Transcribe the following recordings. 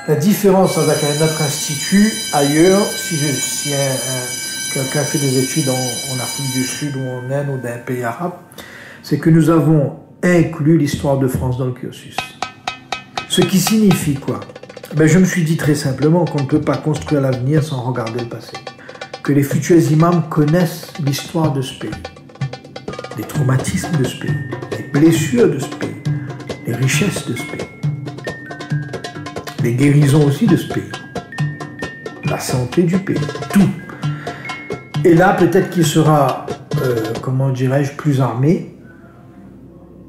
La différence avec un autre institut ailleurs, si quelqu'un fait des études en Afrique du Sud ou en Inde ou dans un pays arabe, c'est que nous avons inclus l'histoire de France dans le cursus. Ce qui signifie quoi? Ben, je me suis dit très simplement qu'on ne peut pas construire l'avenir sans regarder le passé. Que les futurs imams connaissent l'histoire de ce pays, les traumatismes de ce pays, les blessures de ce pays, les richesses de ce pays, les guérisons aussi de ce pays, la santé du pays, tout. Et là, peut-être qu'il sera, comment dirais-je, plus armé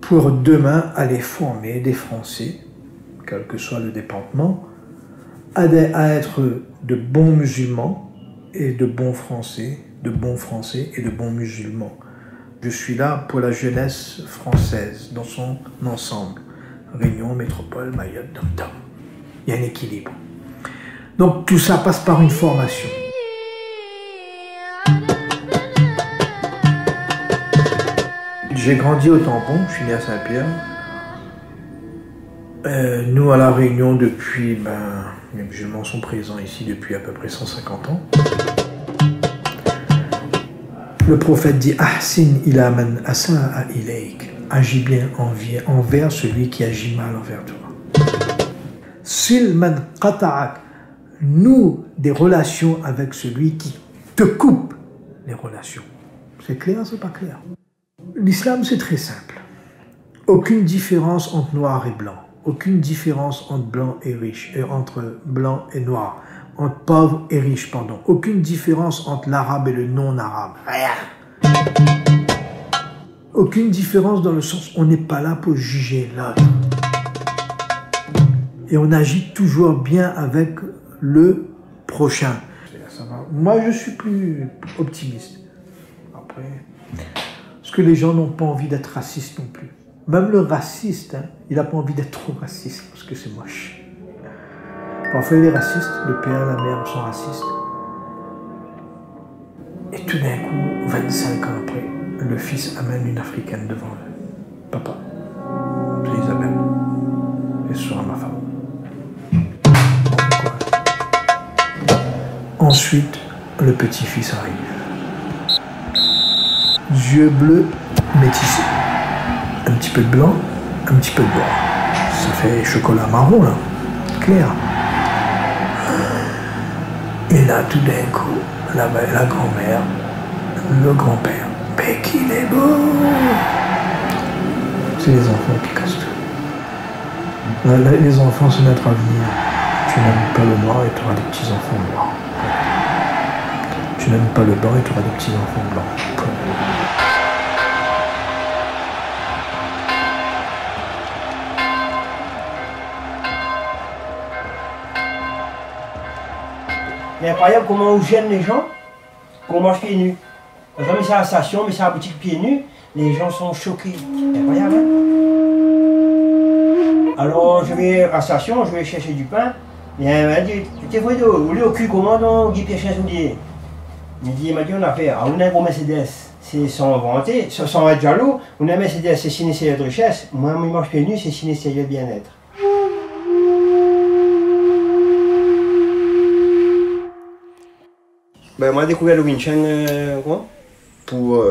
pour demain aller former des Français, quel que soit le département, à être de bons musulmans et de bons Français et de bons musulmans. Je suis là pour la jeunesse française dans son ensemble. Réunion, métropole, Mayotte, Dom-Tom. Il y a un équilibre. Donc tout ça passe par une formation. J'ai grandi au Tampon, je suis né à Saint-Pierre. Nous, à La Réunion, depuis, les musulmans sont présents ici depuis à peu près 150 ans. Le prophète dit « Ahsin ila man asa'a ilayk » agis bien envers celui qui agit mal envers toi. « Sil man qata'ak » noue des relations avec celui qui te coupe les relations. C'est clair, c'est pas clair? L'islam, c'est très simple. Aucune différence entre noir et blanc. Aucune différence entre blanc et riche, et entre blanc et noir, entre pauvre et riche, pardon. Aucune différence entre l'arabe et le non-arabe. Rien. Aucune différence dans le sens où on n'est pas là pour juger l'autre. Et on agit toujours bien avec le prochain. Moi, je suis plus optimiste. Après, parce que les gens n'ont pas envie d'être racistes non plus. Même le raciste, il n'a pas envie d'être trop raciste parce que c'est moche. Parfois, les racistes, le père et la mère sont racistes. Et tout d'un coup, 25 ans après, le fils amène une africaine devant eux. Papa, c'est Isabelle. Et ce sera ma femme. Ensuite, le petit-fils arrive. Yeux bleus, métissés. Un petit peu de blanc, un petit peu de noir. Ça fait chocolat marron, là. Clair. Et là, tout d'un coup, la grand-mère, le grand-père. Mais qu'il est beau! C'est les enfants qui cassent tout. Les enfants, c'est notre avenir. Tu n'aimes pas le noir et tu auras des petits-enfants noirs. Tu n'aimes pas le blanc et tu auras des petits-enfants blancs. C'est incroyable comment on gêne les gens, qu'on mange pieds nus. Quand on met ça à la station, mais ça à la boutique pieds nus, les gens sont choqués. C'est incroyable, hein? Alors je vais à la station, je vais chercher du pain. Et elle m'a dit, tu t'es venu au cul, comment on dit Pierre Chasoulier? Il m'a dit, on a fait, on a un gros Mercedes, c'est sans vanter, sans être jaloux, on a un Mercedes, c'est signe de richesse. Moi, je mange pieds nus, c'est signe de bien-être. Ben, moi, j'ai découvert le Wing Chun pour.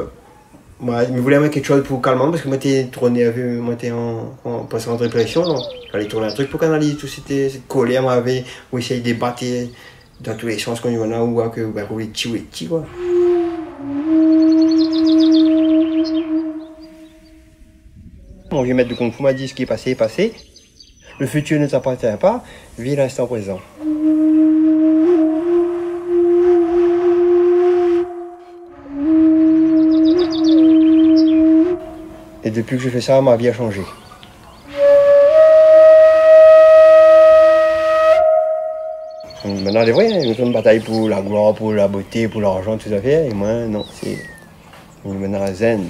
Moi, je voulais mettre quelque chose pour calmer parce que moi, j'étais trop nerveux, moi, j'étais en passant en dépression. Donc, il fallait tourner un truc pour canaliser toute cette colère, moi, ou essayer de débattre dans tous les sens qu'on y en a, ou que vous les tuer, quoi. Mon vieux maître de Kung Fu m'a dit ce qui est passé est passé. Le futur ne t'appartient pas, vis l'instant présent. Et depuis que je fais ça, ma vie a changé. Maintenant, c'est vrai, nous sommes bataille pour la gloire, pour la beauté, pour l'argent, tout à fait. Et moi, non, c'est maintenant zen.